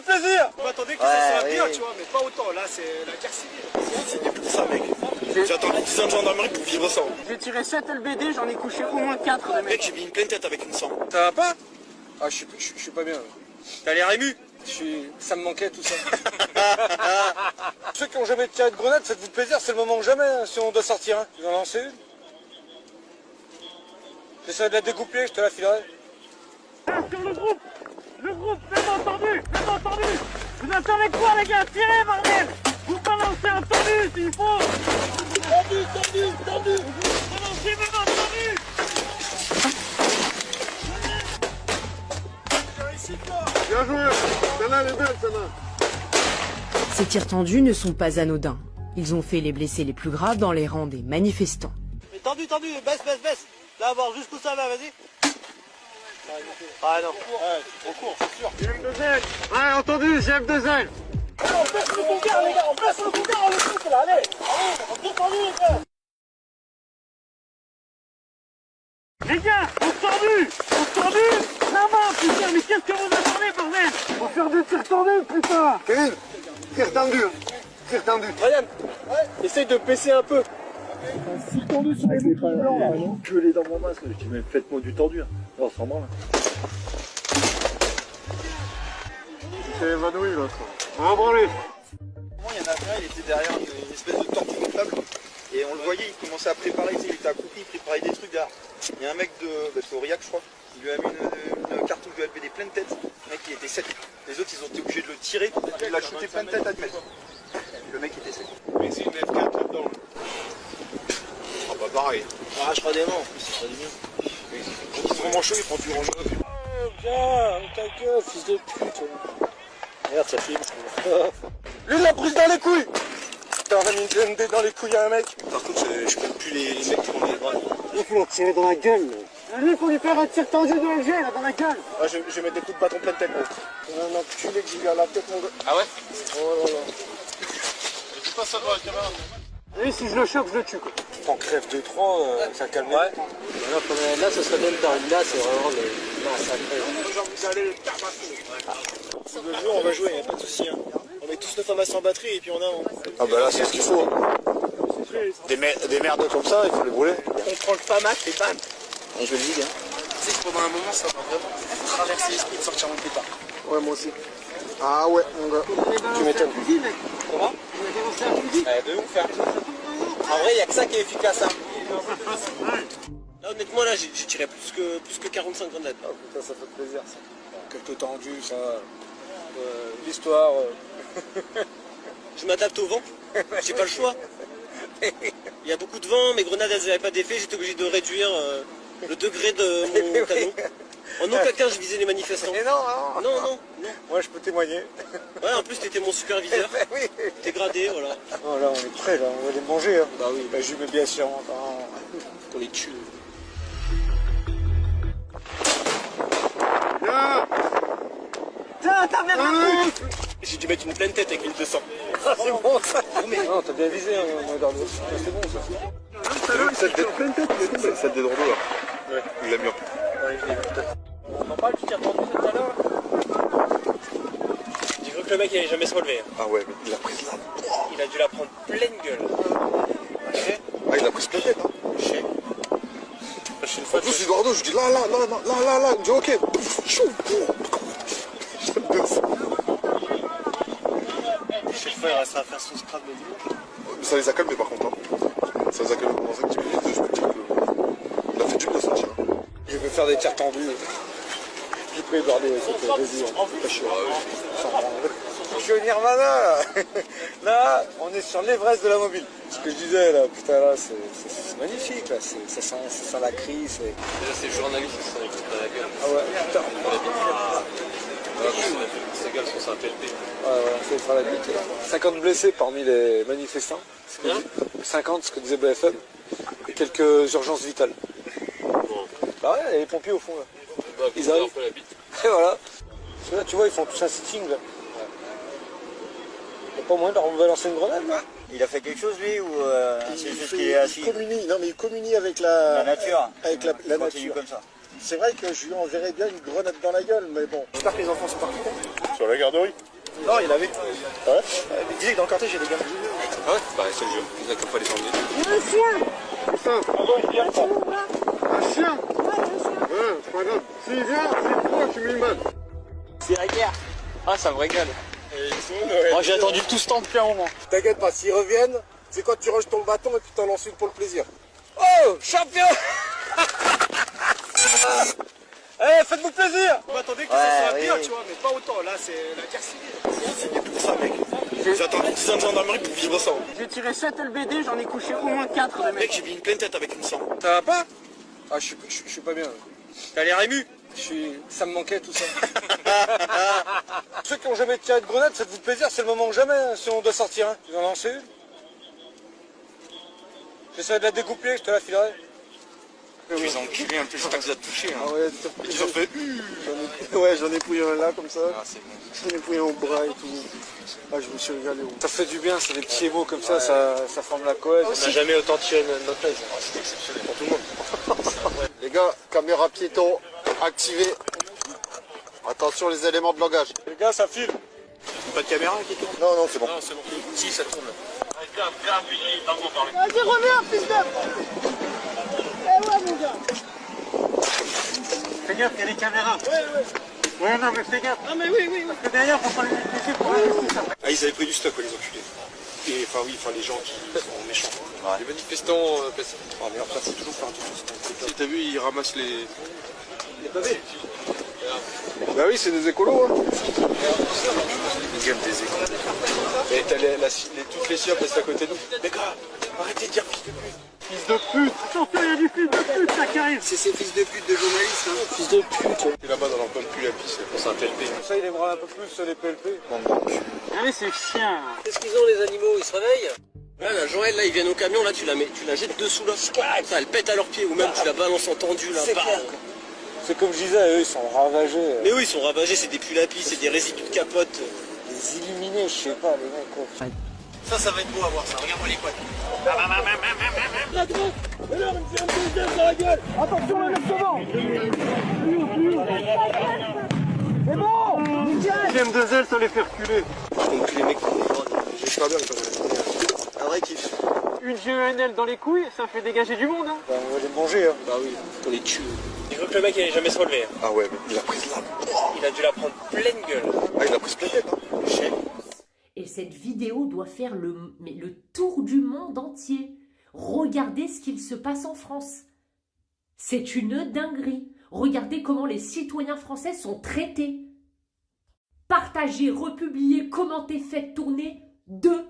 plaisir. On m'attendait que ça soit bien, tu vois, mais pas autant. Là, c'est la guerre civile. C'est pour ça, mec. J'attends les 10 ans de gendarmerie pour vivre ça. J'ai tiré 7 LBD, j'en ai couché au moins 4 de Mec, mecs. j'ai mis une pleine tête avec une 100. Ça va pas? Ah, je suis pas bien. T'as l'air ému. Ça me manquait tout ça. Ceux qui ont jamais tiré de grenade, faites-vous plaisir, c'est le moment que jamais, hein, si on doit sortir. Hein. Tu vas en lancer une? J'essaie de la découper, je te la filerai. Sur le groupe, bien entendu. Vous attendez quoi les gars? Tirez bordel. Vous balancez un tendu s'il faut. Tendu. Balancez même un tendu. Bien joué, celle-là elle est belle, celle-là. Ces tirs tendus ne sont pas anodins. Ils ont fait les blessés les plus graves dans les rangs des manifestants. Mais tendu, baisse. Là, voir jusqu'où ça va, vas-y. Ah non. Ouais, trop court, c'est sûr. GM2L. Ouais, entendu, GM2L. On baisse le bouquin, les gars, on baisse le bouquin, on le coupe là, allez. On est tendu, les gars. Les gars, on tendu. La main, putain, mais qu'est-ce que vous attendez, bordel? Faut faire des tirs tendus, putain. Kevin, tire tendu. Ryan, essaye de baisser un peu. Gueuler dans mon masque, je dis mais faites-moi du tendu. On s'en branle. Il s'est évanoui l'autre. Un branlé. Il y en a un, il était derrière une espèce de tortue gonflable et on le voyait, il commençait à préparer, il était accroupi, il préparait des trucs derrière. Il y a un mec de Aurillac je crois, il lui a mis une cartouche de LBD pleine tête, le mec il était sec. Les autres ils ont été obligés de le tirer, il l'a shooté pleine tête à 2 mètres. Le mec était sec. Mais c'est une F4 là-dedans. Ah bah pareil. Ah, je crois des mains en plus, c'est pas du bien. Il se rend chaud, il prend du range. Viens, ta gueule, fils de pute. Regarde, ça filme. Lui, il l'a prise dans les couilles. Putain, on a mis une GMD dans les couilles à un mec. Par contre, je connais plus les mecs qui prennent les bras. Il faut le tirer dans la gueule. Lui, faut lui faire un tir tendu dans le gel, dans la gueule. Ah, je vais mettre des coups de bâton pleine tête, gros. On a un enculé que j'ai eu à la tête, mon gars. Ah ouais? Oh là là. Je dis pas ça dans la caméra. Lui, si je le chope, je le tue, quoi. T'en crèves 2-3, ça calme. Ouais. Là, ce serait même dans là, c'est vraiment le. Là, ça J'ai envie d'aller le Si on veut jouer, on va jouer, y'a pas de soucis. Hein. On met tous nos formations en batterie et puis on a. Ah bah là, c'est ce qu'il faut. Des merdes comme ça, il faut les brûler. On prend le FAMAC et bam. Et je le vide, hein. Tu sais que pendant un moment, ça m'a vraiment traversé l'esprit de sortir mon pétard. Ouais, moi aussi. Ah ouais, mon gars. Tu m'étonnes. Comment? De ouf, hein. En vrai, y'a que ça qui est efficace, hein. Là, honnêtement, là, j'ai tiré plus que 45 grenades. Ah putain, ça fait plaisir ça. Quelques tendus, ça. L'histoire. Je m'adapte au vent. J'ai pas le choix. Il y a beaucoup de vent, mes grenades, elles n'avaient pas d'effet. J'étais obligé de réduire le degré de mon canon. En aucun cas, je visais les manifestants. Mais non. Non. Moi, je peux témoigner. Ouais, en plus, t'étais mon superviseur. Oui. T'es gradé, voilà. Oh là, on est prêts, là. On va les manger. Hein. Bah oui. Bah, je mets bien sûr. Pour les tuer. Tiens, t'as bien marqué. J'ai dû mettre une pleine tête avec une 200. Ah, c'est bon ça. Non, t'as bien visé, hein, mon Eduardo. C'est bon ça. Celle des Dordos là. Ouais. Il l'a mis en On en parle du tir tendu tout à l'heure. J'ai cru que le mec il allait jamais se relever. Ah ouais, mais il l'a prise là. Il a dû la prendre pleine gueule. Ah, il l'a prise plein tête. Hein. Je sais. Je suis une fois En plus, Eduardo, je dis là. Il me dit ok. Chou. J'aime bien ça. chaque fois il restera à faire son scrap de boulot. Mais ça les a calmés par contre. Hein. Ça les a calmés pendant 5 minutes. Je peux te dire que. Il a fait du bien ce tir. Je vais faire des tirs tendus. J'ai pris Eduardo, vas-y, pas chier. Je suis au Nirvana là. Là, on est sur l'Everest de la mobile. Ce que je disais là, putain là, c'est magnifique là, ça sent la crise. Déjà c'est le journaliste qui s'en écoute à la gueule. Ah ouais, putain. Ces gars sont un PLP. Ouais, c'est faire la bite. 50 blessés parmi les manifestants. 50, ce que disait BFM. Et quelques urgences vitales. Bah ouais, il y a les pompiers au fond là. Bah, ils arrivent. la bite. Et voilà. Là, tu vois, ils font tous un sitting là. Il n'y a pas moyen de leur balancer une grenade là. Il a fait quelque chose lui ou c'est juste qu'il est assis? Il communie avec la nature. Avec la Il continue nature. comme ça. C'est vrai que je lui enverrais bien une grenade dans la gueule, mais bon. J'espère que les enfants sont partis. Sur la garderie. Non, il y en avait. Ouais. Il disait que dans le cortège, il y a des gamins. Ah ouais, bah c'est le jeu, ils n'ont pas les emmener. Un chien. Ouais, c'est pas grave. S'il vient, c'est toi, tu mets une balle. C'est la guerre. Ah, ça me régale. Moi, j'ai attendu tout ce temps depuis un moment. T'inquiète pas, s'ils reviennent, c'est quand tu ranges ton bâton et puis t'en lances une pour le plaisir. Oh, champion. Eh, faites-vous plaisir. On m'attendait que ça soit bien, tu vois, mais pas autant. Là, c'est la guerre civile. C'est pour ça, mec. J'ai attendu 10 ans de gendarmerie pour vivre ça. J'ai tiré 7 LBD, j'en ai couché au moins 4 de Mec, mecs. j'ai mis une pleine tête avec une sang. Ça va pas? Ah, je suis pas bien. T'as l'air ému. Ça me manquait tout ça. Ceux qui ont jamais tiré de grenade, faites-vous plaisir, c'est le moment que jamais, hein, si on doit sortir. Hein. Tu en lancer une? J'essaierai de la découper, je te la filerai. Tu les enculés un peu, j'espère que ça t'a touché. Hein. Ah ouais, Ils ont fait. j'en ai pris un là comme ça. Ah, c'est bon. J'en ai pris un au bras et tout. Ah, je me suis régalé. Ça fait du bien, c'est des petits émaux comme ça, ça forme la cohèse. On n'a jamais autant tiré de notre thèse. C'est exceptionnel pour tout le monde. Les gars, caméra piéton, activée. Attention les éléments de langage. Les gars, ça file. Pas de caméra qui tourne? Non, non, c'est bon. Non, c'est bon. Si, ça tourne. Vas-y, reviens, fils de... Eh ouais, mon gars. Fais gaffe, il y a les caméras. Ouais, non, mais fais gaffe. Ah, mais oui. Parce que derrière, faut pas les laisser pour tout ça. Ah, ils avaient pris du stock, quoi, les enculés. Et enfin, oui, les gens qui sont méchants. Ouais. Les manifestants passifs. Oh merde, ça, faut toujours faire du tout. T'as vu, ils ramassent les pavés. Bah oui, c'est des écolos. Hein. Ils gagnent des écoles. Et t'as toutes les siopes restent à côté de nous. Les gars, arrêtez de dire fils de pute. Fils de pute. Attention, il y a du fils de pute, ça qui arrive. C'est ces fils de pute de journalistes, hein. Fils de pute. Et là-bas, dans l'emploi de plus la pisse, c'est un PLP. Ça, il aimera un peu plus les PLP. Allez, c'est chiant. Qu'est-ce qu'ils ont, les animaux? Ils se réveillent? Là, la Joël, là, ils viennent au camion, là, tu la jettes dessous, là. Ça, elle pète à leurs pieds, ou même tu la balances en tendu, là. C'est clair, quoi. C'est comme je disais, eux, ils sont ravagés. Mais oui, ils sont ravagés, c'est des pulapis, c'est des résidus de capote. Des illuminés, je sais pas, les mecs. Quoi. Ça va être beau à voir, ça. Regarde-moi les couettes. Attention, le mec devant. C'est bon. J'aime deux ailes sans les faire reculer. Donc les mecs, j'ai pas bien quand même. Un vrai kiff. Une GENL dans les couilles, ça fait dégager du monde. Hein. Bah, on va les manger. Hein. Bah oui, on les tue. Il veut que le mec il ait jamais se relevé. Ah ouais, mais il a pris là. Il a dû la prendre pleine gueule. Ah, il a pris ce planète, hein. Et cette vidéo doit faire le tour du monde entier. Regardez ce qu'il se passe en France. C'est une dinguerie. Regardez comment les citoyens français sont traités. Partagez, republiez, commentez, faites tourner de